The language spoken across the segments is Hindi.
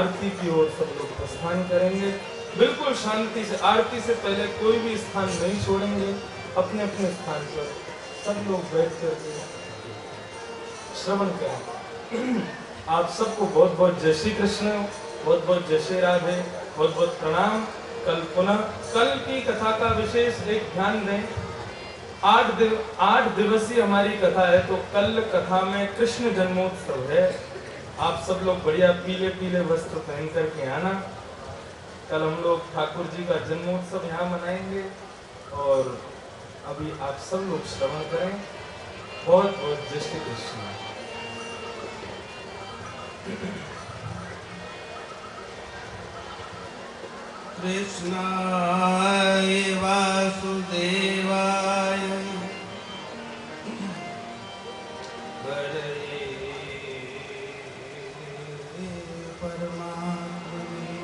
आरती की ओर सब लोग प्रस्थान करेंगे। बिल्कुल शांति से, आरती से पहले कोई भी स्थान नहीं छोड़ेंगे। अपने अपने स्थान पर सब लोग बैठ कर श्रवण करें। आप सबको बहुत बहुत जय श्री कृष्ण, बहुत बहुत जय श्री राधे, बहुत बहुत प्रणाम। कल की कथा का विशेष एक ध्यान दें। 8 दिवसीय हमारी कथा है, तो कल कथा में कृष्ण जन्मोत्सव है। आप सब लोग बढ़िया पीले पीले वस्त्र पहन करके आना। कल हम लोग ठाकुर जी का जन्मोत्सव यहाँ मनाएंगे और अभी आप सब लोग श्रवण करें। बहुत बहुत जय श्री कृष्ण। कृष्णाय वासुदेवाय हरये परमात्मने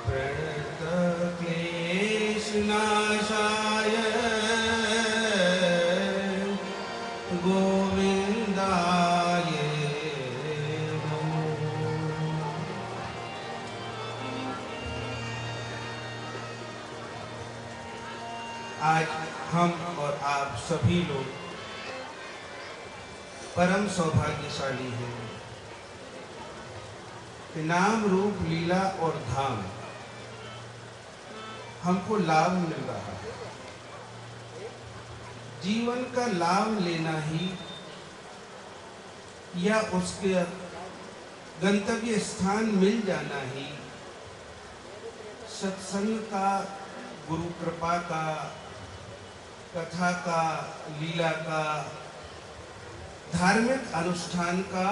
प्रणतक्लेशनाशाय गोविन्दाय नमो। आज हम और आप सभी लोग परम सौभाग्यशाली हैं कि नाम रूप लीला और धाम हमको लाभ मिल रहा है। जीवन का लाभ लेना ही या उसके गंतव्य स्थान मिल जाना ही सत्संग का, गुरु कृपा का, कथा का, लीला का, धार्मिक अनुष्ठान का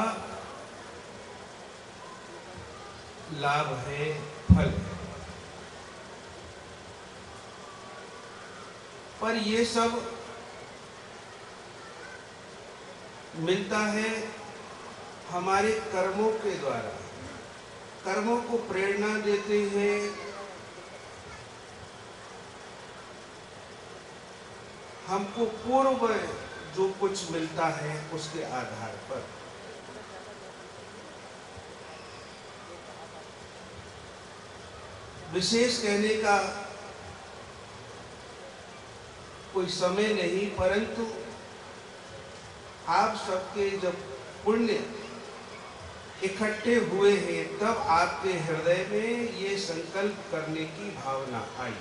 लाभ है, फल है। पर ये सब मिलता है हमारे कर्मों के द्वारा। कर्मों को प्रेरणा देते हैं हमको पूर्व जो कुछ मिलता है उसके आधार पर। विशेष कहने का कोई समय नहीं, परंतु आप सबके जब पुण्य इकट्ठे हुए हैं तब आपके हृदय में ये संकल्प करने की भावना आई।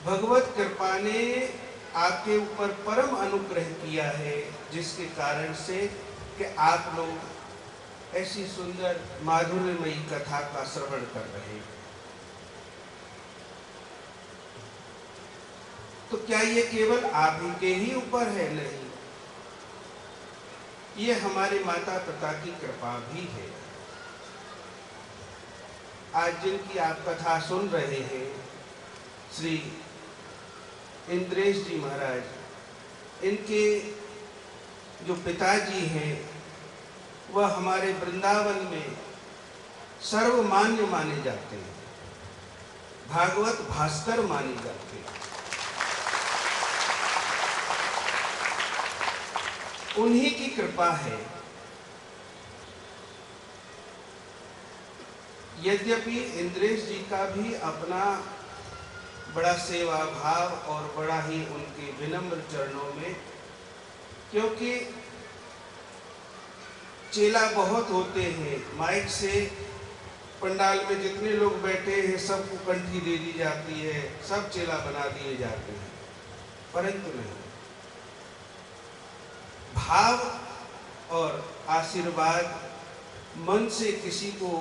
भगवत कृपा ने आपके ऊपर परम अनुग्रह किया है, जिसके कारण से कि आप लोग ऐसी सुंदर माधुर्यमयी कथा का श्रवण कर रहे हैं। तो क्या ये केवल आप ही के ही ऊपर है? नहीं, ये हमारे माता पिता की कृपा भी है। आज जिनकी आप कथा सुन रहे हैं, श्री इंद्रेश जी महाराज, इनके जो पिताजी हैं वह हमारे वृंदावन में सर्वमान्य माने जाते हैं, भागवत भास्कर माने जाते हैं। उन्हीं की कृपा है। यद्यपि इंद्रेश जी का भी अपना बड़ा सेवा भाव और बड़ा ही उनके विनम्र चरणों में, क्योंकि चेला बहुत होते हैं, माइक से पंडाल में जितने लोग बैठे हैं सबको कंठी दे दी जाती है, सब चेला बना दिए जाते हैं, परंतु नहीं, भाव और आशीर्वाद मन से किसी को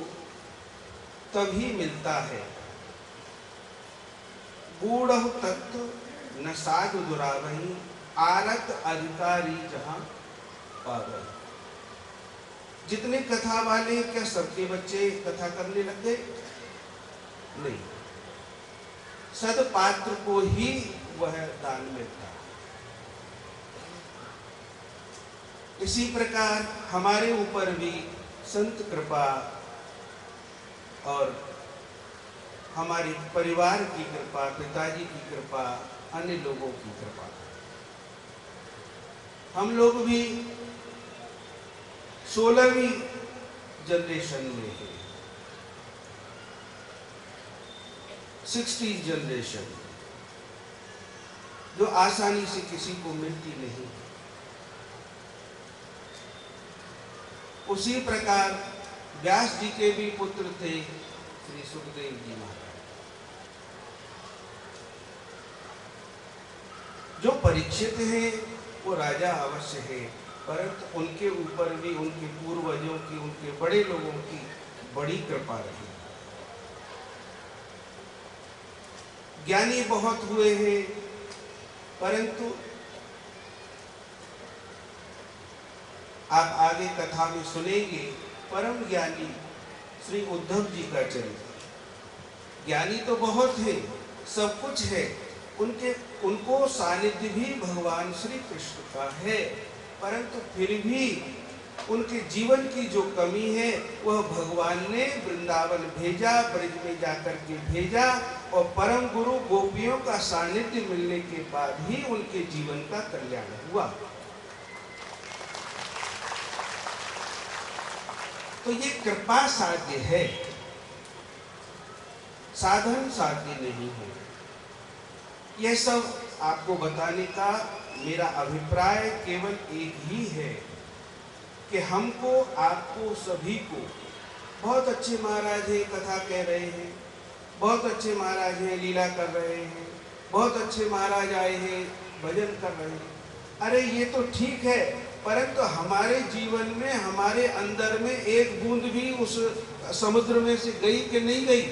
तभी मिलता है। गूढ़ तत्व न साधु दुरावही, आरत अधिकारी जहां पावई। जितने कथा वाले क्या सबके बच्चे कथा करने लग गए? नहीं, सदपात्र को ही वह दान मिलता है। इसी प्रकार हमारे ऊपर भी संत कृपा और हमारे परिवार की कृपा, पिताजी की कृपा, अन्य लोगों की कृपा, हम लोग भी 16वीं जनरेशन में है, 60th जनरेशन, जो आसानी से किसी को मिलती नहीं। उसी प्रकार व्यास जी के भी पुत्र थे श्री सुखदेव जी महाराज, जो परीक्षित हैं वो राजा अवश्य है, परंतु उनके ऊपर भी उनके पूर्वजों की, उनके बड़े लोगों की बड़ी कृपा रही। ज्ञानी बहुत हुए हैं, परंतु आप आगे कथा में सुनेंगे परम ज्ञानी श्री उद्धव जी का चरित्र। ज्ञानी तो बहुत है, सब कुछ है, उनको सानिध्य भी भगवान श्री कृष्ण का है, परंतु फिर भी उनके जीवन की जो कमी है वह भगवान ने वृंदावन भेजा, ब्रज में जाकर के भेजा, और परम गुरु गोपियों का सानिध्य मिलने के बाद ही उनके जीवन का कल्याण हुआ। तो ये कृपा साध्य है, साधन साध्य नहीं है। यह सब आपको बताने का मेरा अभिप्राय केवल एक ही है कि हमको, आपको, सभी को, बहुत अच्छे महाराज हैं, कथा कह रहे हैं, बहुत अच्छे महाराज हैं, लीला कर रहे हैं, बहुत अच्छे महाराज आए हैं, भजन कर रहे हैं। अरे ये तो ठीक है, परंतु हमारे जीवन में, हमारे अंदर में एक बूंद भी उस समुद्र में से गई कि नहीं गई,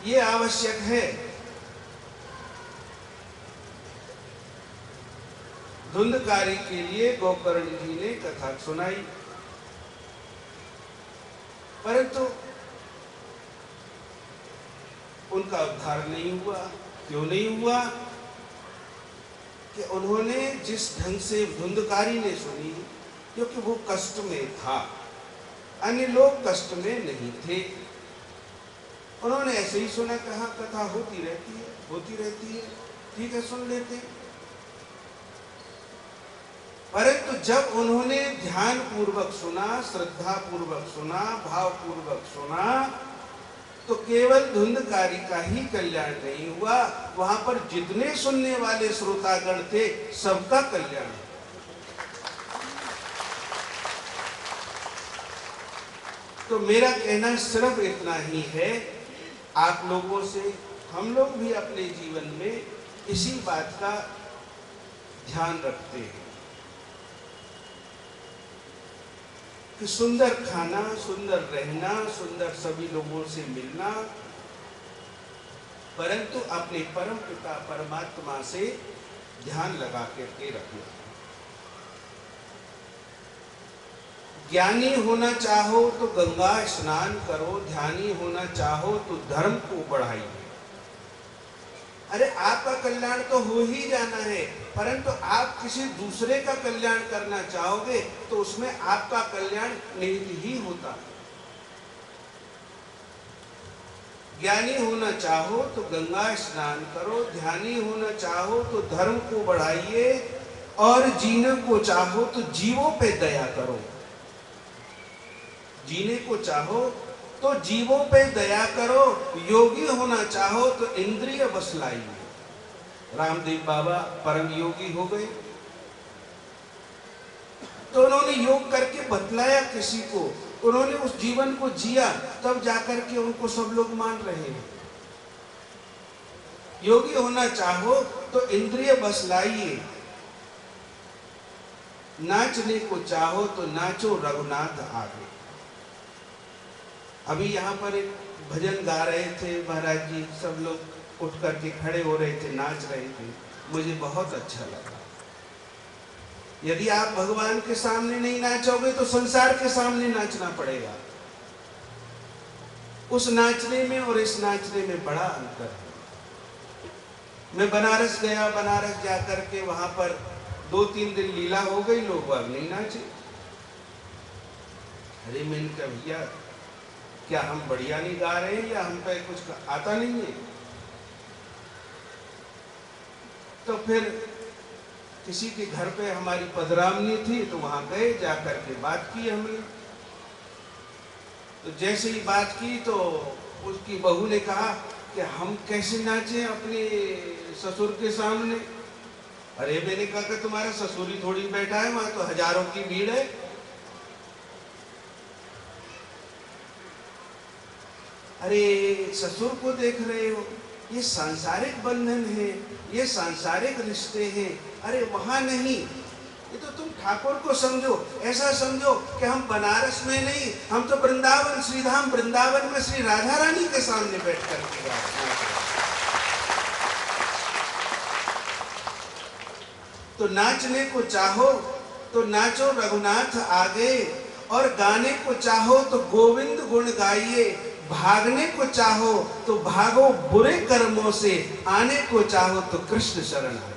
ये आवश्यक है। धुंधकारी के लिए गोकर्ण जी ने कथा सुनाई, परंतु उनका उद्धार नहीं हुआ। क्यों नहीं हुआ? कि उन्होंने जिस ढंग से धुंधकारी ने सुनी, क्योंकि वो कष्ट में था, अन्य लोग कष्ट में नहीं थे। उन्होंने ऐसे ही सुना, कहा कथा होती रहती है, ठीक है सुन लेते। परंतु जब उन्होंने ध्यान पूर्वक सुना, श्रद्धा पूर्वक सुना, भाव पूर्वक सुना, तो केवल धुंधकारी का ही कल्याण नहीं हुआ, वहां पर जितने सुनने वाले श्रोतागण थे सबका कल्याण। तो मेरा कहना सिर्फ इतना ही है, आप लोगों से, हम लोग भी अपने जीवन में इसी बात का ध्यान रखते हैं कि सुंदर खाना, सुंदर रहना, सुंदर सभी लोगों से मिलना, परंतु अपने परम पिता परमात्मा से ध्यान लगा करके रखना। ज्ञानी होना चाहो तो गंगा स्नान करो, ध्यानी होना चाहो तो धर्म को बढ़ाइए। अरे आपका कल्याण तो हो ही जाना है, परंतु आप किसी दूसरे का कल्याण करना चाहोगे तो उसमें आपका कल्याण निहित ही होता है। ज्ञानी होना चाहो तो गंगा स्नान करो, ध्यानी होना चाहो तो धर्म को बढ़ाइए, और जीने को चाहो तो जीवों पे दया करो। जीने को चाहो तो जीवों पे दया करो, योगी होना चाहो तो इंद्रिय बस लाइए। रामदेव बाबा परम योगी हो गए, तो उन्होंने योग करके बतलाया किसी को, उन्होंने उस जीवन को जिया, तब जाकर के उनको सब लोग मान रहे हैं। योगी होना चाहो तो इंद्रिय बस लाइए, नाचने को चाहो तो नाचो रघुनाथ आगे। अभी यहाँ पर एक भजन गा रहे थे महाराज जी, सब लोग उठ करके खड़े हो रहे थे, नाच रहे थे, मुझे बहुत अच्छा लगा। यदि आप भगवान के सामने नहीं नाचोगे तो संसार के सामने नाचना पड़ेगा। उस नाचने में और इस नाचने में बड़ा अंतर है। मैं बनारस गया, बनारस जाकर के वहां पर 2-3 दिन लीला हो गई, लोग बाग नहीं नाचे। अरे मैंने कहा भैया क्या हम बढ़िया नहीं गा रहे हैं या हम पे कुछ आता नहीं है? तो फिर किसी के घर पे हमारी पधरामनी थी तो वहां गए, जा करके बात की हमने। तो जैसे ही बात की तो उसकी बहू ने कहा कि हम कैसे नाचे अपने ससुर के सामने। अरे मैंने कहा कि तुम्हारा ससुर ही थोड़ी बैठा है, वहां तो हजारों की भीड़ है। अरे ससुर को देख रहे हो, ये सांसारिक बंधन है, ये सांसारिक रिश्ते हैं। अरे वहां नहीं, ये तो तुम ठाकुर को समझो, ऐसा समझो कि हम बनारस में नहीं, हम तो वृंदावन, श्रीधाम वृंदावन में श्री राधा रानी के सामने बैठ कर के तो नाचने को चाहो तो नाचो रघुनाथ आगे, और गाने को चाहो तो गोविंद गुण गाइए, भागने को चाहो तो भागो बुरे कर्मों से, आने को चाहो तो कृष्ण शरण आए।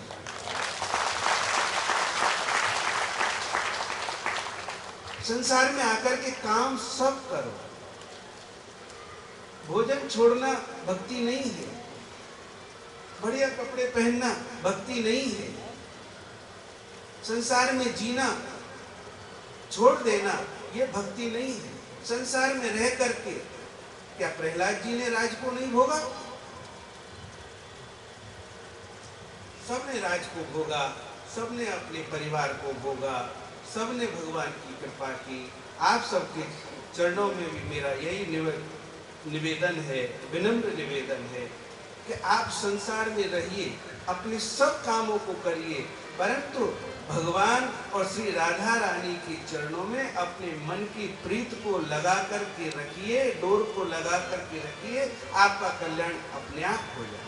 संसार में आकर के काम सब करो, भोजन छोड़ना भक्ति नहीं है, बढ़िया कपड़े पहनना भक्ति नहीं है, संसार में जीना छोड़ देना ये भक्ति नहीं है। संसार में रह करके क्या प्रहलाद जी ने राज को नहीं भोगा? सबने राज को भोगा, सबने अपने परिवार को भोगा, सबने भगवान की कृपा की। आप सबके चरणों में भी मेरा यही निवेदन है, विनम्र निवेदन है कि आप संसार में रहिए, अपने सब कामों को करिए, परंतु भगवान और श्री राधा रानी के चरणों में अपने मन की प्रीत को लगा करके रखिए, डोर को लगा करके रखिए, आपका कल्याण अपने आप हो जाए।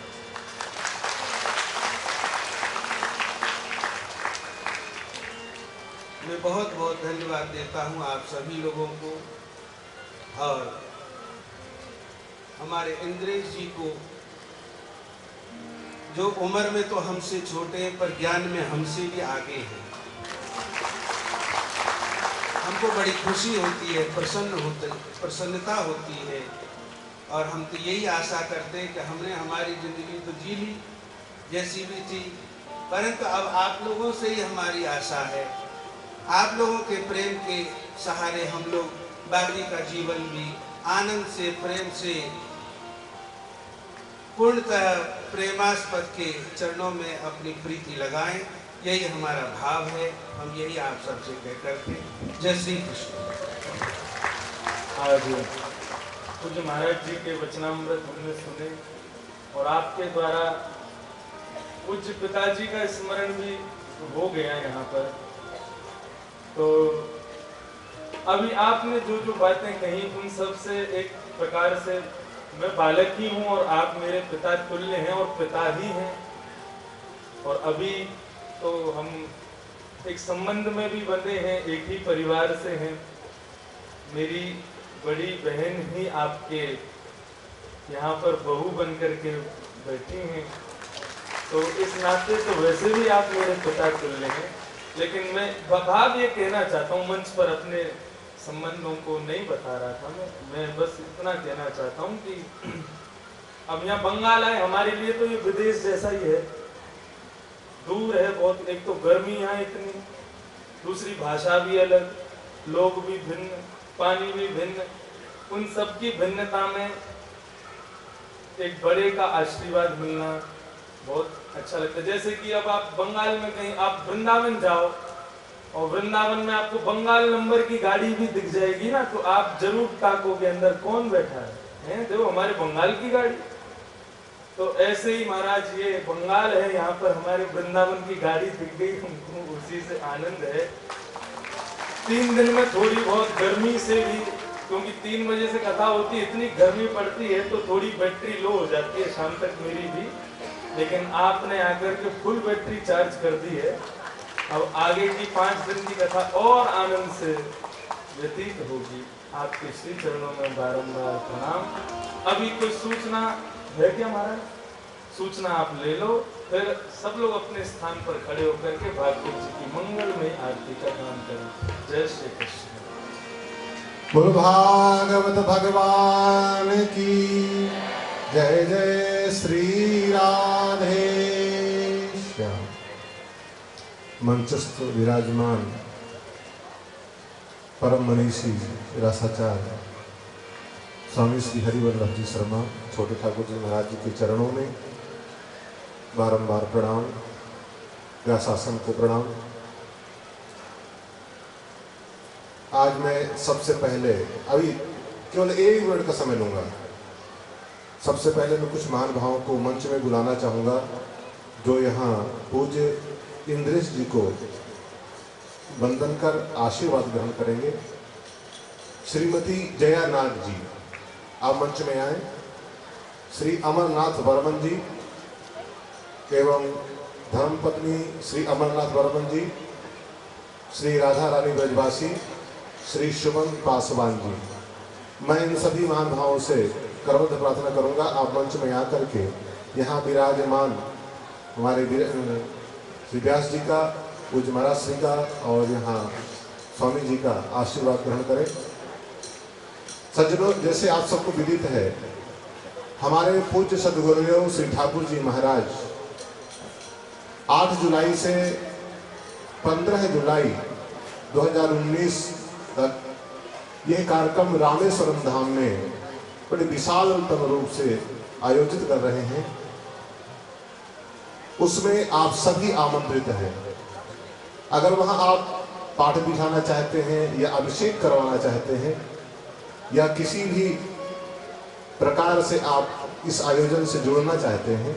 मैं बहुत बहुत धन्यवाद देता हूं आप सभी लोगों को, और हमारे इंद्रेश जी को, जो उम्र में तो हमसे छोटे हैं पर ज्ञान में हमसे भी आगे हैं। हमको बड़ी खुशी होती है, प्रसन्नता होती है, और हम तो यही आशा करते हैं कि हमने हमारी जिंदगी तो जी ली जैसी भी थी, परंतु अब आप लोगों से ही हमारी आशा है। आप लोगों के प्रेम के सहारे हम लोग बाकी का जीवन भी आनंद से, प्रेम से, पूर्णतः प्रेमास्पद के चरणों में अपनी प्रीति लगाएं, यही हमारा भाव है। हम यही आप सबसे कह करके जय श्री कृष्ण। आज पूज्य महाराज जी के वचनामृत हमने सुने, और आपके द्वारा पूज्य पिताजी का स्मरण भी हो गया यहाँ पर। तो अभी आपने जो जो बातें कही उन सब से एक प्रकार से मैं बालक ही हूँ और आप मेरे पिता तुल्य हैं और पिता ही हैं, और अभी तो हम एक संबंध में भी बंधे हैं, एक ही परिवार से हैं। मेरी बड़ी बहन ही आपके यहाँ पर बहू बन करके बैठी हैं, तो इस नाते तो वैसे भी आप मेरे पिता तुल्य हैं। लेकिन मैं भाव ये कहना चाहता हूँ, मंच पर अपने संबंधों को नहीं बता रहा था मैं बस इतना कहना चाहता हूँ कि अब यहाँ बंगाल आए, हमारे लिए तो ये विदेश जैसा ही है, दूर है बहुत। एक तो गर्मी यहाँ इतनी, दूसरी भाषा भी अलग, लोग भी भिन्न, पानी भी भिन्न, उन सब की भिन्नता में एक बड़े का आशीर्वाद मिलना बहुत अच्छा लगता है। जैसे कि अब आप बंगाल में कहीं आप वृंदावन जाओ, और वृंदावन में आपको बंगाल नंबर की गाड़ी भी दिख जाएगी ना, तो आप जरूर ताकोगे अंदर कौन बैठा है, देखो हमारे बंगाल की गाड़ी। तो ऐसे ही महाराज ये बंगाल है, यहाँ पर हमारे वृंदावन की गाड़ी दिख गई, हमको उसी से आनंद है। 3 दिन में थोड़ी बहुत गर्मी से भी, क्योंकि 3 बजे से कथा होती है, इतनी गर्मी पड़ती है तो थोड़ी बैटरी लो हो जाती है शाम तक मेरी भी, लेकिन आपने आकर के फुल बैटरी चार्ज कर दी है। अब आगे की 5 दिन की कथा और आनंद से व्यतीत होगी। आपके श्री चरणों में बारंबार प्रणाम। अभी कोई सूचना है क्या महाराज? सूचना आप ले लो, फिर सब लोग अपने स्थान पर खड़े होकर के भागवत जी की मंगलमय आरती का गान करें। जय श्री कृष्ण। बोल भागवत भगवान की जय। जय श्री राधे श्याम। मंचस्थ विराजमान परम मनीषी रसाचार्य स्वामी श्री हरिवल्लभ जी शर्मा छोटे ठाकुर जी महाराज जी के चरणों में बारंबार प्रणाम, व्यासासन को प्रणाम। आज मैं सबसे पहले अभी केवल 1 मिनट का समय लूंगा। सबसे पहले मैं कुछ महान भावों को मंच में बुलाना चाहूँगा जो यहाँ पूज्य इंद्रेश जी को वंदन कर आशीर्वाद ग्रहण करेंगे। श्रीमती जया नाग जी आप मंच में आए। श्री अमरनाथ बर्मन जी एवं धर्मपत्नी श्री अमरनाथ बर्मन जी, श्री राधा रानी ब्रजवासी, श्री शुभम पासवान जी, मैं इन सभी महान भावों से करबद्ध प्रार्थना करूंगा आप मंच में आकर के यहाँ विराजमान हमारे श्री व्यास जी का, पूज्य महाराज श्री का और यहाँ स्वामी जी का आशीर्वाद ग्रहण करें। सज्जनों, जैसे आप सबको विदित है, हमारे पूज्य सद्गुरुदेव श्री ठाकुर जी महाराज 8 जुलाई से 15 जुलाई 2019 तक यह कार्यक्रम रामेश्वरम धाम में बड़े विशालतम रूप से आयोजित कर रहे हैं। उसमें आप सभी आमंत्रित हैं। अगर वहां आप पाठ बिठाना चाहते हैं या अभिषेक करवाना चाहते हैं या किसी भी प्रकार से आप इस आयोजन से जुड़ना चाहते हैं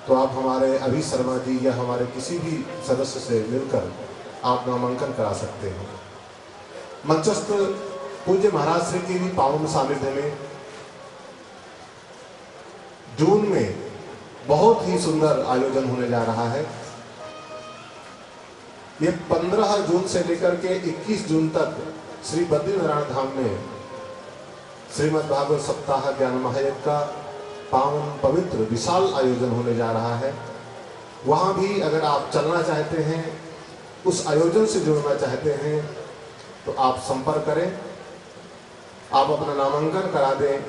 तो आप हमारे अभी शर्मा जी या हमारे किसी भी सदस्य से मिलकर आप नामांकन करा सकते हैं। मंचस्थ पूज्य महाराज श्री की भी पावन सानिध्य में जून में बहुत ही सुंदर आयोजन होने जा रहा है। ये 15 जून से लेकर के 21 जून तक श्री बद्रीनारायण धाम में श्रीमद् भागवत सप्ताह ज्ञान महायज्ञ का पावन पवित्र विशाल आयोजन होने जा रहा है। वहां भी अगर आप चलना चाहते हैं, उस आयोजन से जुड़ना चाहते हैं तो आप संपर्क करें। आप अपना नामांकन करा दें,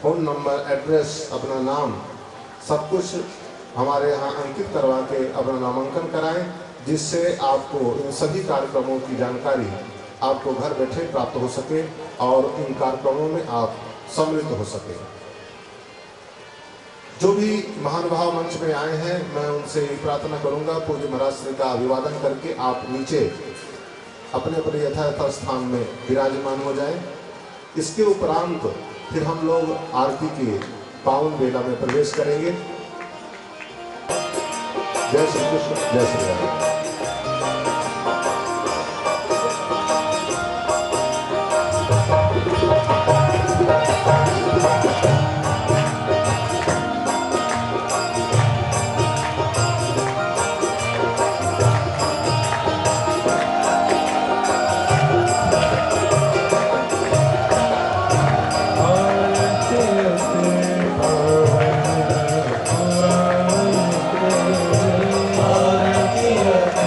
फोन नंबर, एड्रेस, अपना नाम सब कुछ हमारे यहाँ अंकित करवा के अपना नामांकन कराएं, जिससे आपको इन सभी कार्यक्रमों की जानकारी आपको घर बैठे प्राप्त हो सके और इन कार्यक्रमों में आप सम्मिलित हो सके। जो भी महान भाव मंच में आए हैं, मैं उनसे प्रार्थना करूंगा पूज्य महाराज श्री का अभिवादन करके आप नीचे अपने अपने यथायथ स्थान में विराजमान हो जाएं। इसके उपरांत फिर हम लोग आरती के पावन वेला में प्रवेश करेंगे। जय श्री कृष्ण, जय श्री राम। Hare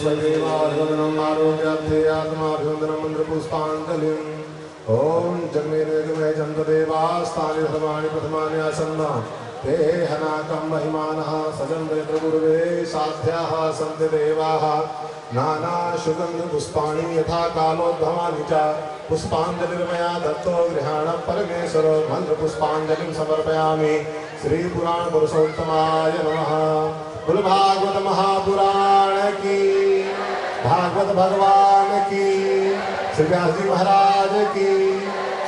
वैदेवार्गमनम् आरोग्यार्थे आत्माभिवन्दनं मन्त्रपुष्पाञ्जलिम् ॐ जन्मेजगमे चन्द्रदेवास्तानि सर्वाणि प्रथमानि आसन्ना ते हनाकं महिमानः सजन्ते गुरुवे साध्याः सन्ति देवाः नानासुगन्धपुष्पाणि यथा कालोद्भवानि च पुष्पाञ्जलिर्मया दत्तो गृहाण परमेश्वरो मन्त्रपुष्पाञ्जलिं समर्पयामि श्रीपुराणपुरुषोत्तमाय नमः। बोल भागवत महापुराण की, भागवत भगवान की, श्री व्यास जी महाराज की,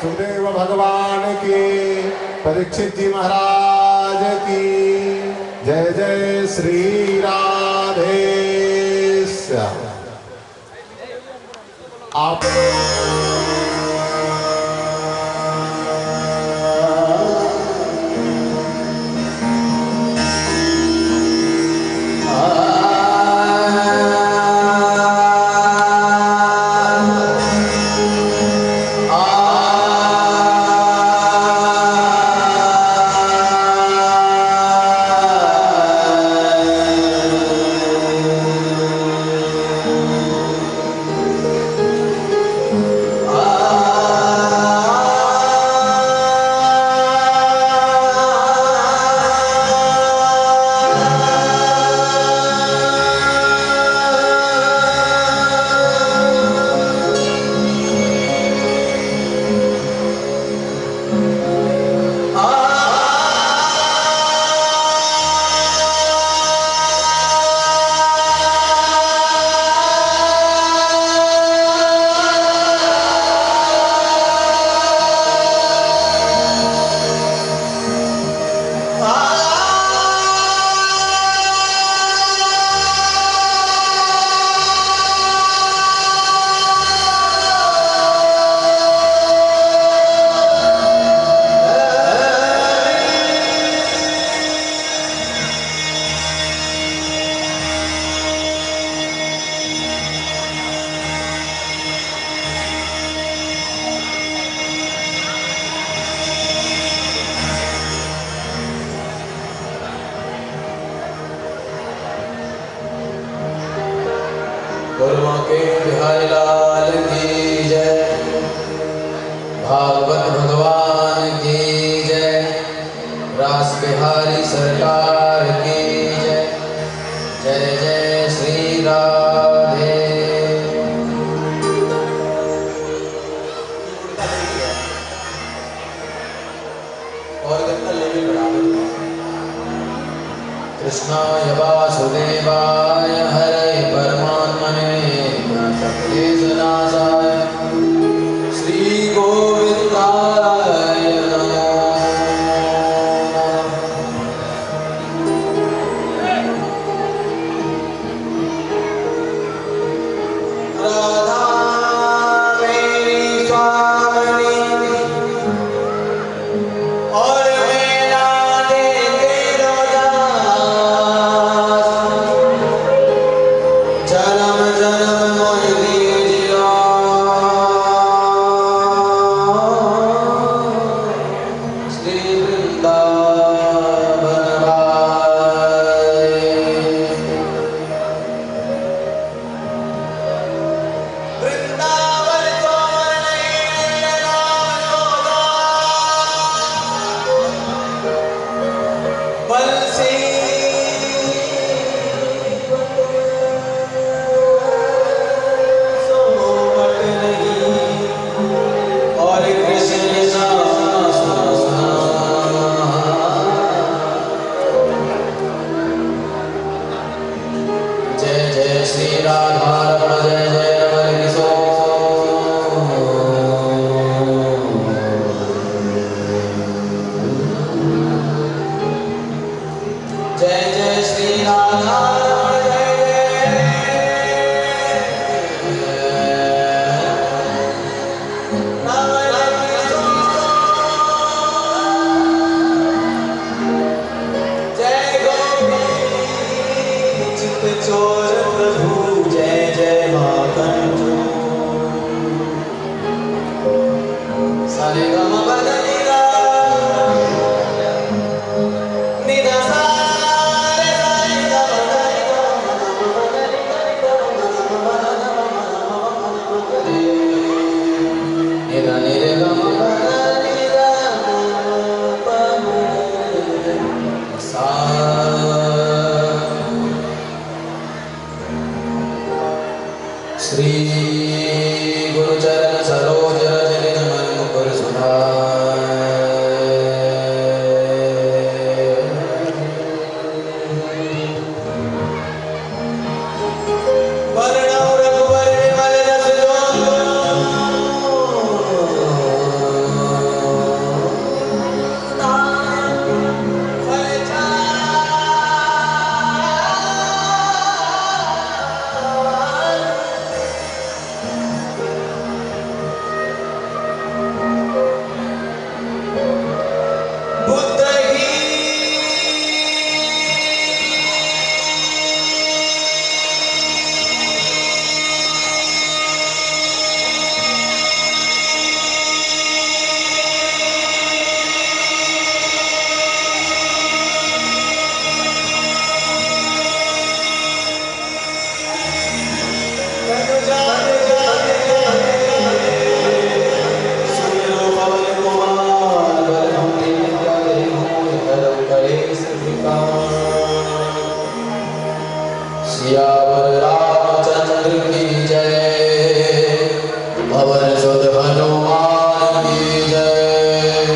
सुखदेव भगवान की, परीक्षित जी महाराज की। जय जय श्री राधे श्याम। आप कृष्णाय वासुदेवाय हरे परमात्मने प्रणतक्लेशनाशाय श्री गोविन्दाय नमो। राधा मेरी स्वामिनी और मेरा दे तेरो जन्म जन्म मोहि दीजियो श्री वृंदावन वाले। वृंदावन तो नहीं नाम होगा बंसी सोवट नहीं और कृष्ण जय जय श्री राधा रमण जय जय रमण किशोर। जय जय श्री राधा रमण जय रमण किशोर। जय गोपी चित चोर प्रभु जय जय माखन सारे गम बदलिका निदा सारे सारे गम बदलिका सियावर रामचंद्र की जय। पवन सुत हनुमान की जय।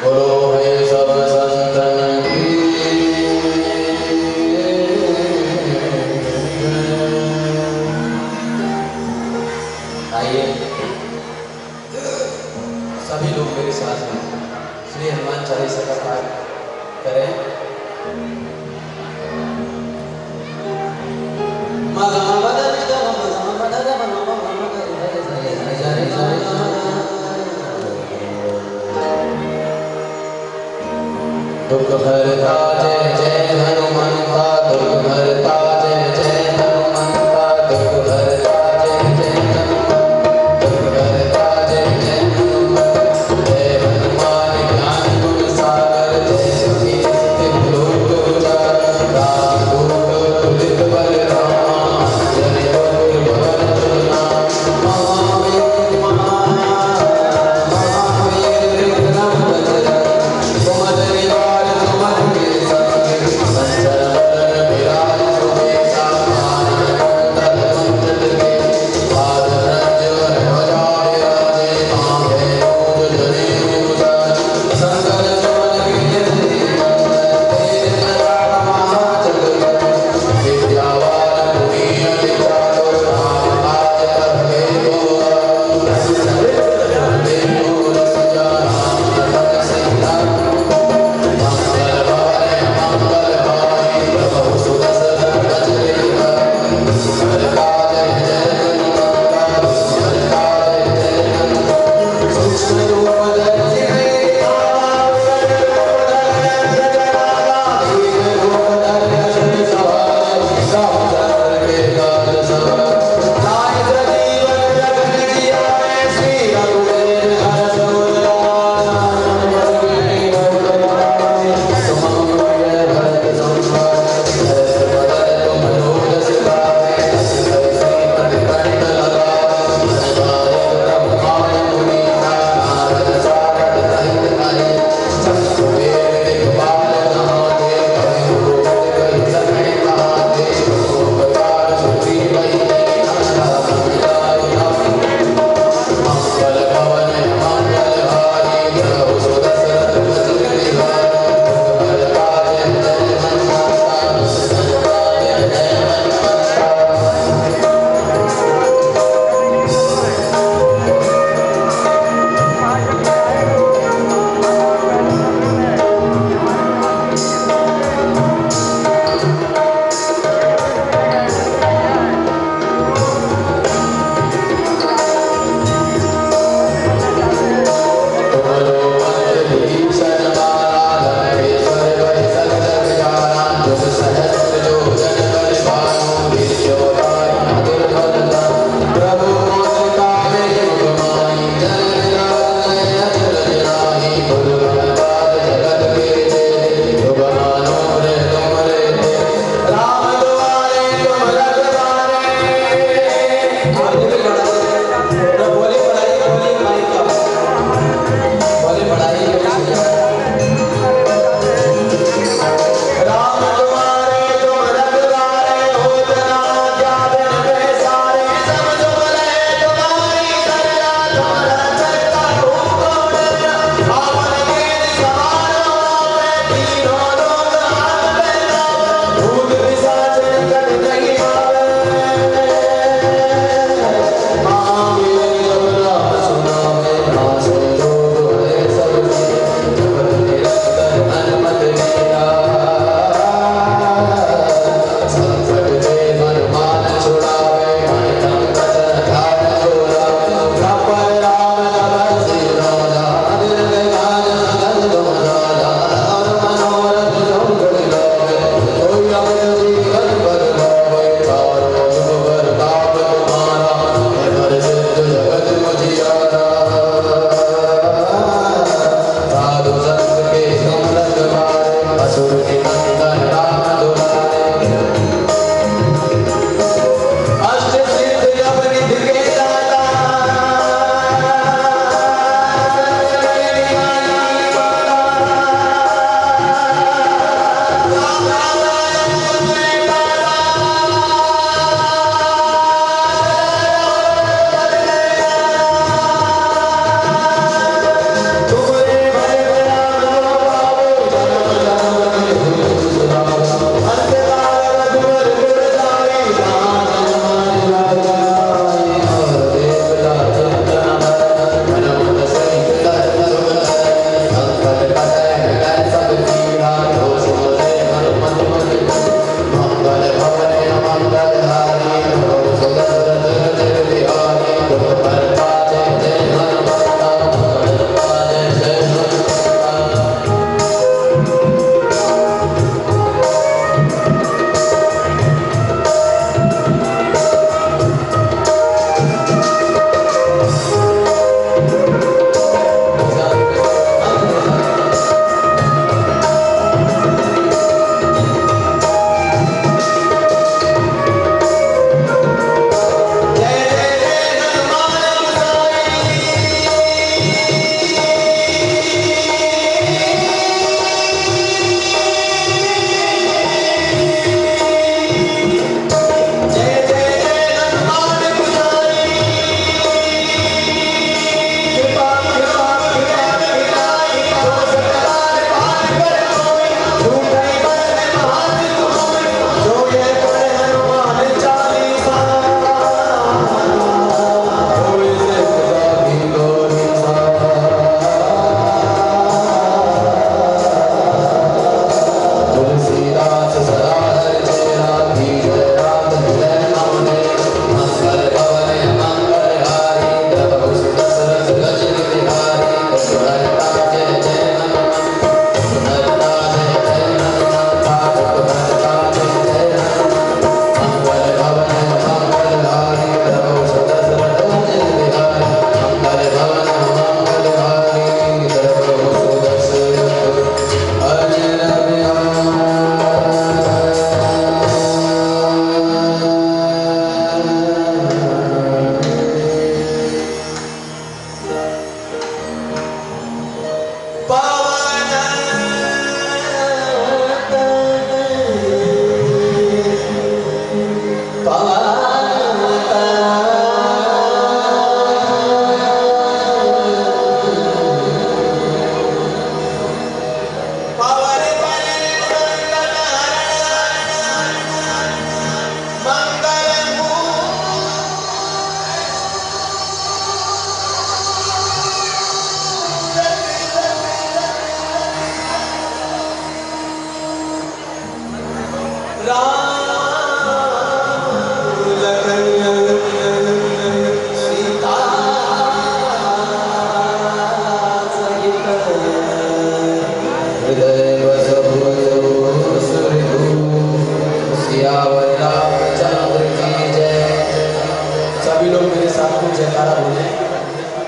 बोलो है सब संतन की जय। आइए सभी लोग मेरे साथ में श्री हनुमान चालीसा का पाठ करें। दुख हरता जय जय हनुमंता, दुख हरता जय जय हनुमंता, दुख हरता जय जय हनुमंता, दुख हरता जय जय हनुमंता। जय हनुमान ज्ञान गुण सागर, जय कपीस तिहुँ लोक उजागर। राम दूत तुलित बलधामा, जय अतुल भवन तुलना। महावीर महावीर विक्रम बजरंग, सुमति निवार सुमति के संग।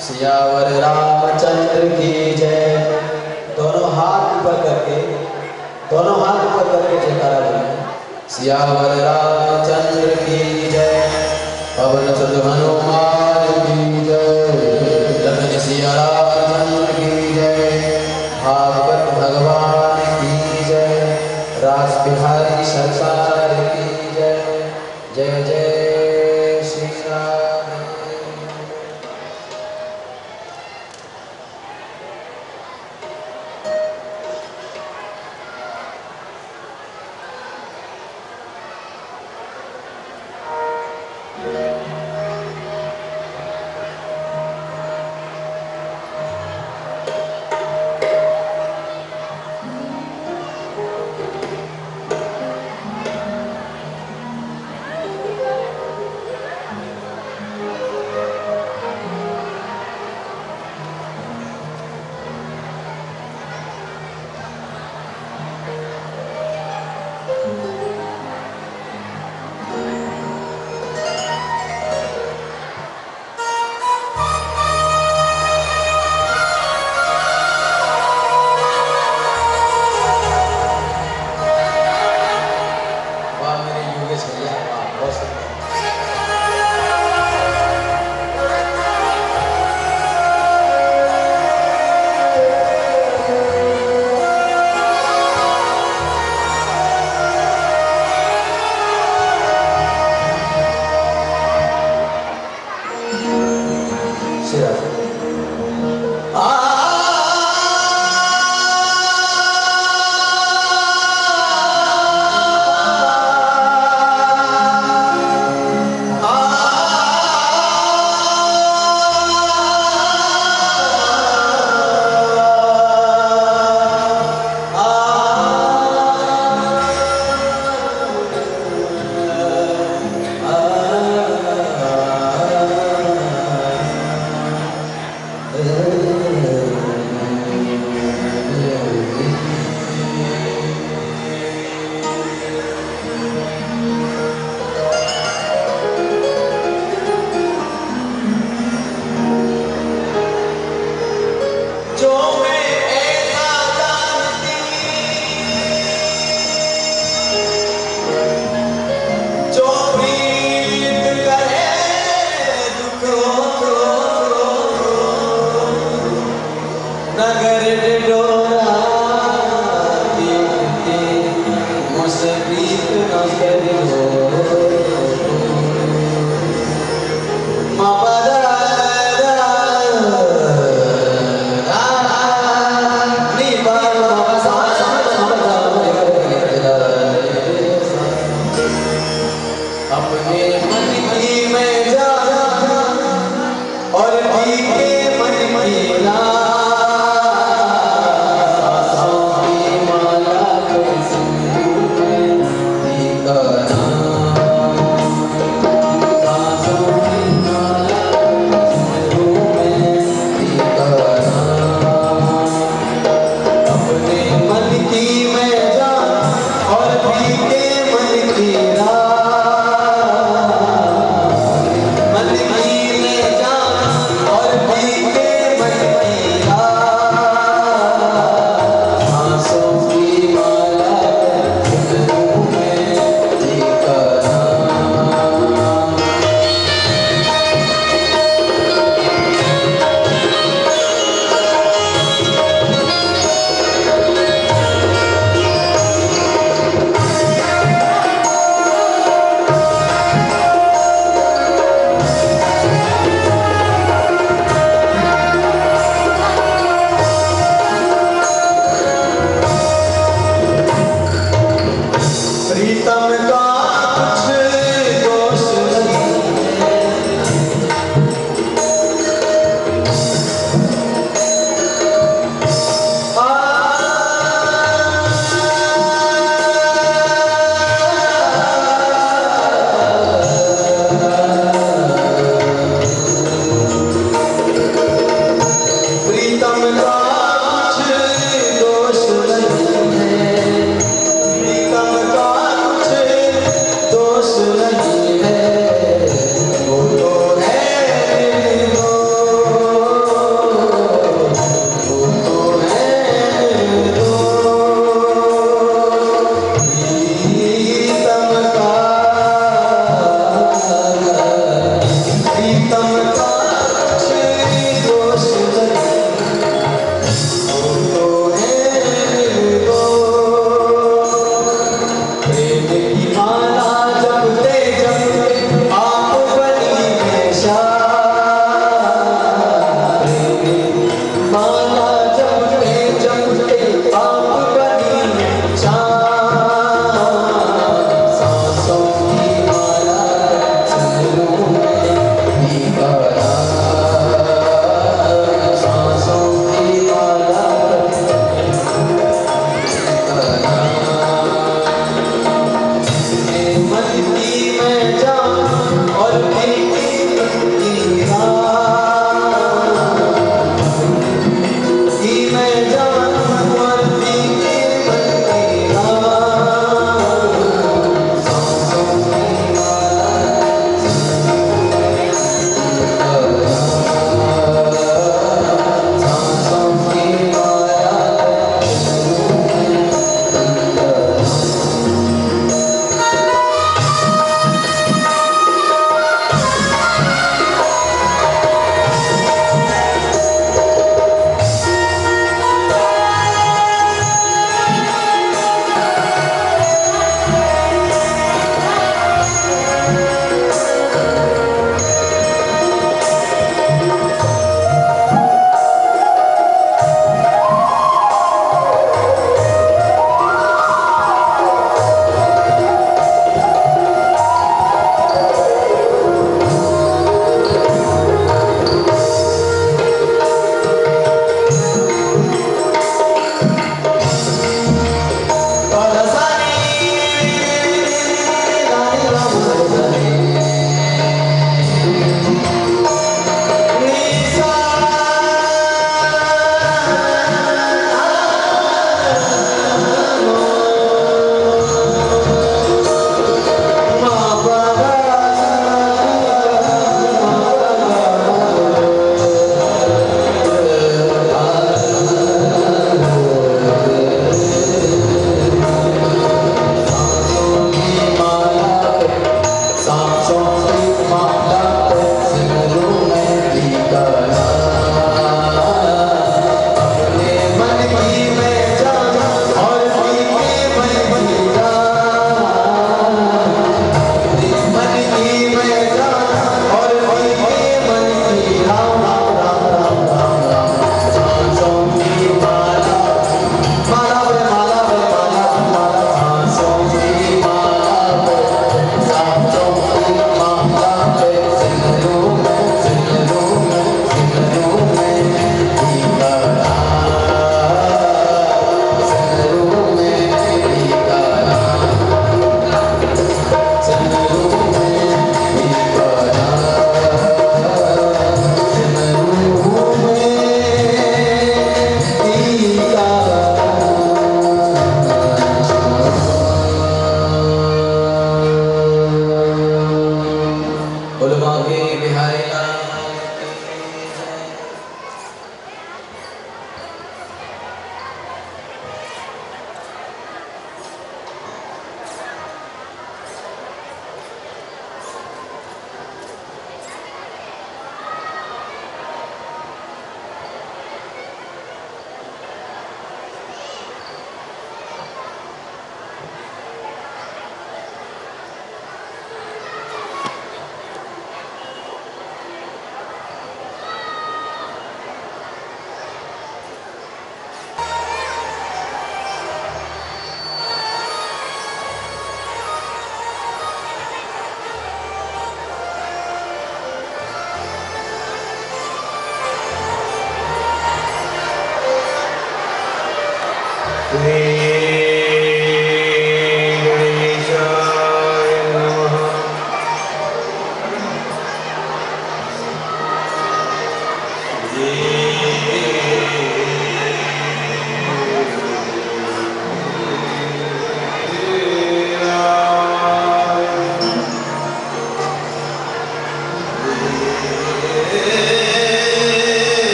सियावर रामचंद्र की जय। दोनों हाथ ऊपर करके जयकारा बोले। सियावर रामचंद्र की जय। पवन सुत हनुमान की जय। लखन सिया रामचंद्र की जय। भागवत भगवान की जय। रास बिहारी सरकार की जय। जय जय श्री राम।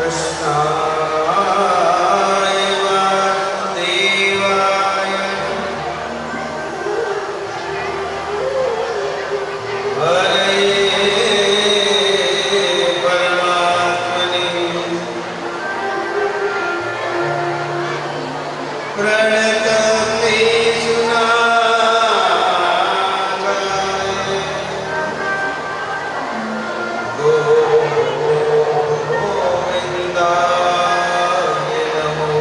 कृष्णाय वासुदेवाय हरे परमात्मने प्रणतक्लेशनाशाय गोविन्दाय नमो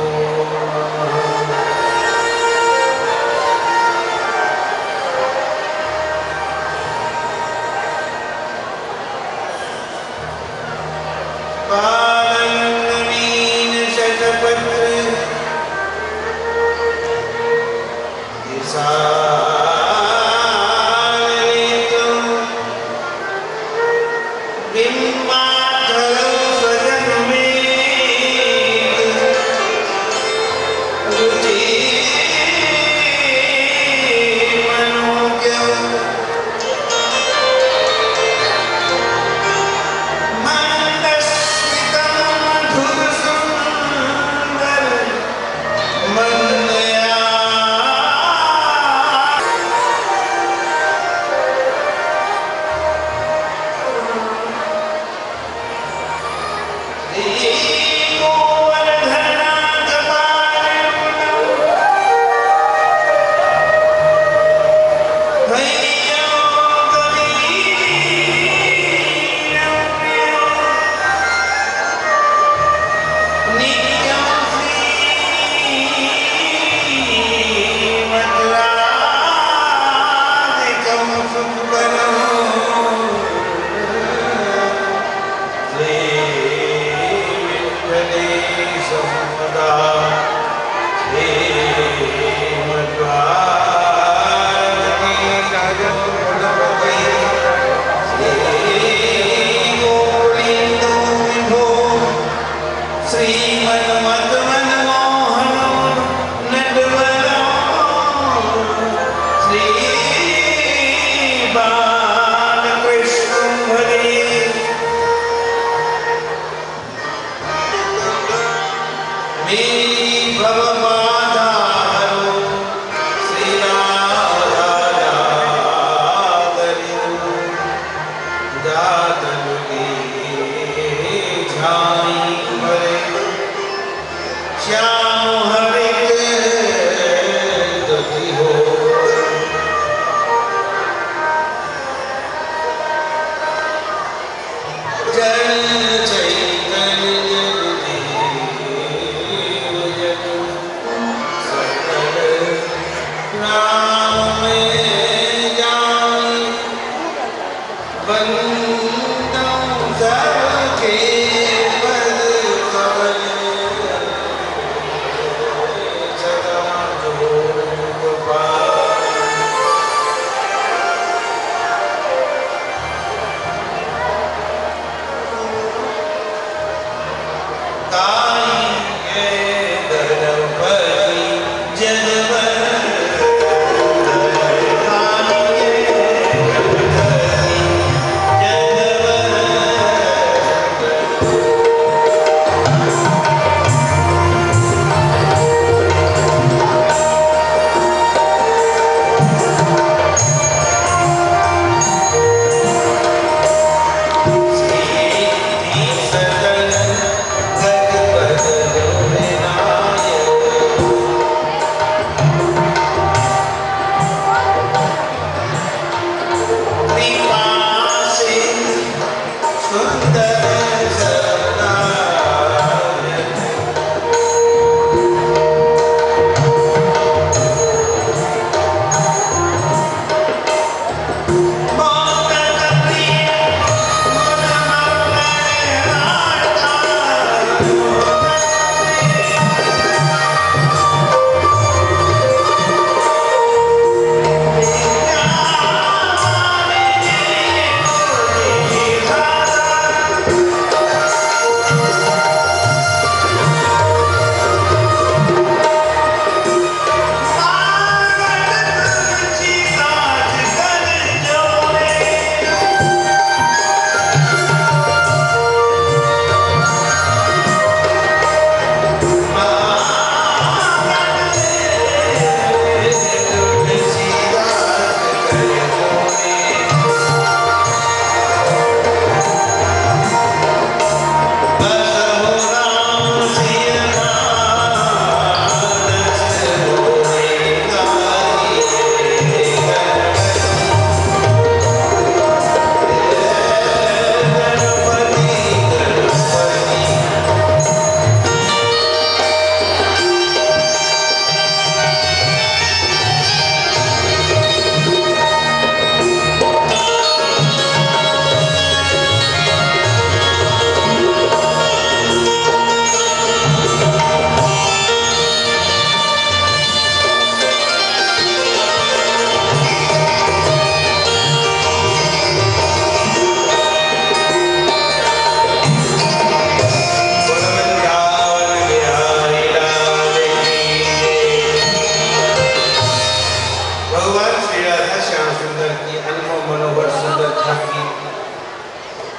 नमः। पालनवीन शतपत्र विशालितं बिम्बाधरं स्वजनमेव रुचिमनोज्ञं मन्दस्मितं मधुरसुन्दरं मन्दया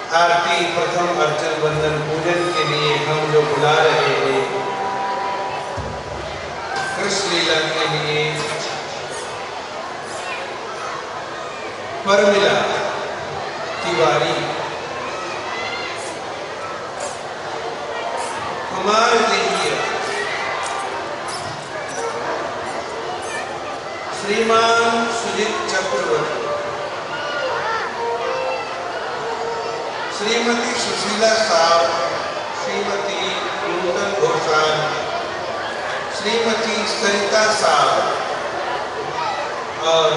आरती प्रथम अर्चन बंदन पूजन के लिए हम जो बुला रहे हैं, कृष्ण लीला के लिए परमिला तिवारी, कुमार देहिया, श्रीमान सुजीत चक्रवर्ती, श्रीमती सुशीला साव, श्रीमती नूतन घोषाल, श्रीमती सरिता साव और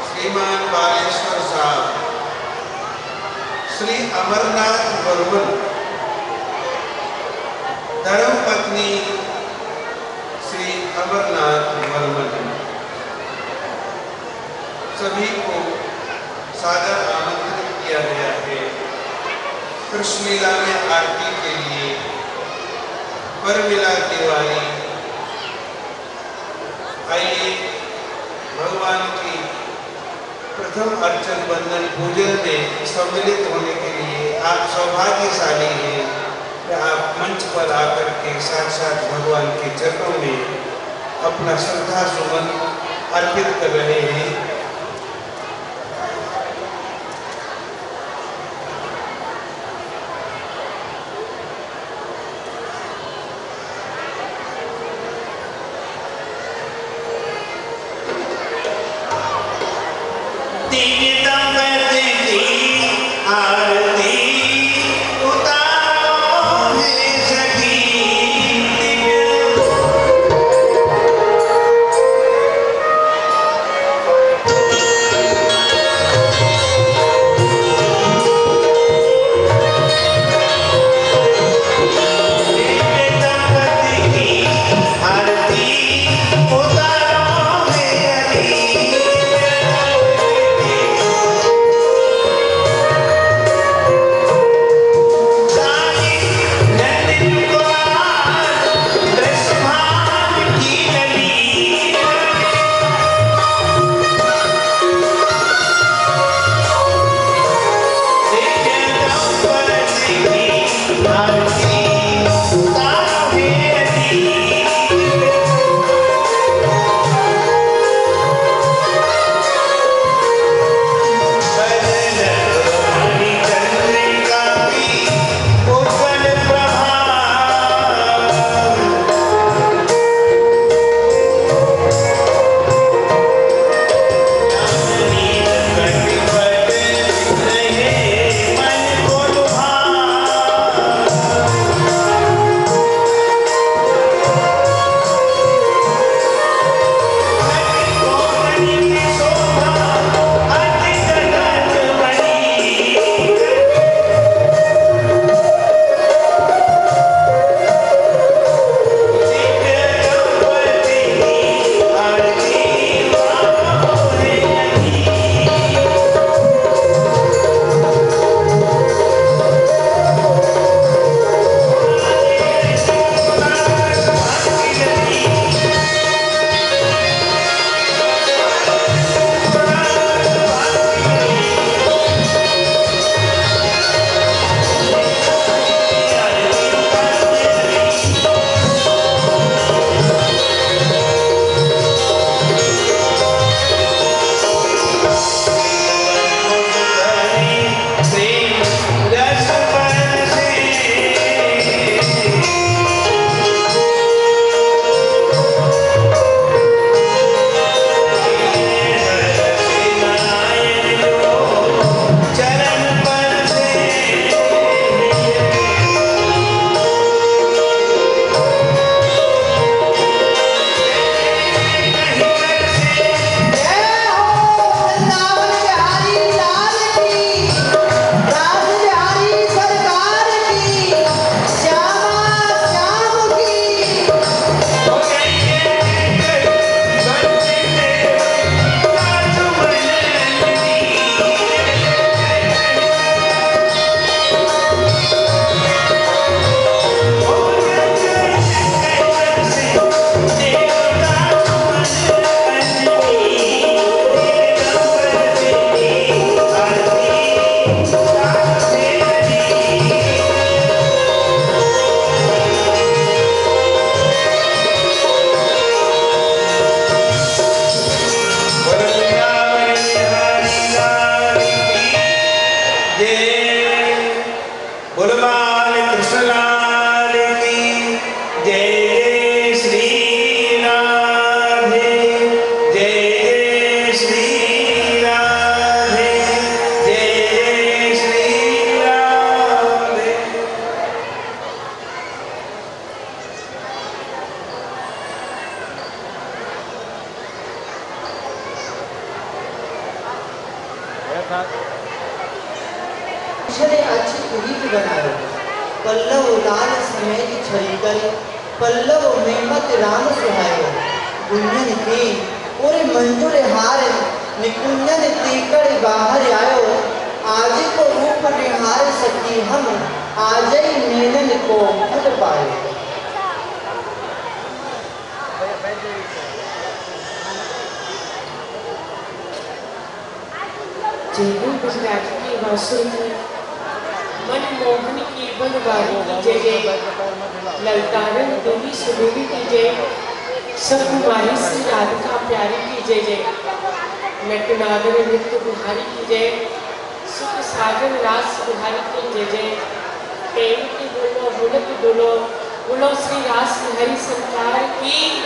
श्रीमान बालेश्वर साहब, श्री अमरनाथ वर्मन, धर्मपत्नी श्री अमरनाथ वर्मन, सभी को सादर आमंत्रित किया गया है कृष्ण लीला में आरती के लिए। परमिला तिवारी, आइए भगवान की प्रथम अर्चन बंदन पूजन में सम्मिलित होने के लिए आप सौभाग्यशाली हैं कि आप मंच पर आकर के साक्षात भगवान के चरणों में अपना श्रद्धा सुमन अर्पित कर रहे हैं। जय। बोलो बाल कृष्ण लाल की जय। श्री राधे जय। श्री राधे जय। श्री राधे। छड़े अच्छी पुरीत बनाए पल्लव लाल समेत छड़ी करे पल्लव में मत राम सुहायो गुंजन के पूरे मंजूर हार निकुंजन तीकड़ बाहर आयो आज को रूप निहार सकी हम आज ही नैनन को खुद पाए। जयगुरु गुजरात की बांसुरी मनमोहन की बनवारी की जय जय। ललकारन देवी सुदेवी की जय। सकुमारी श्री राधिका प्यारी की जय जय। नटनागर नृत्य बिहारी की जय। सुख सागर रास बिहारी की जय जय। प्रेम की बोलो बोलत बोलो बोलो श्री रास बिहारी सरकार की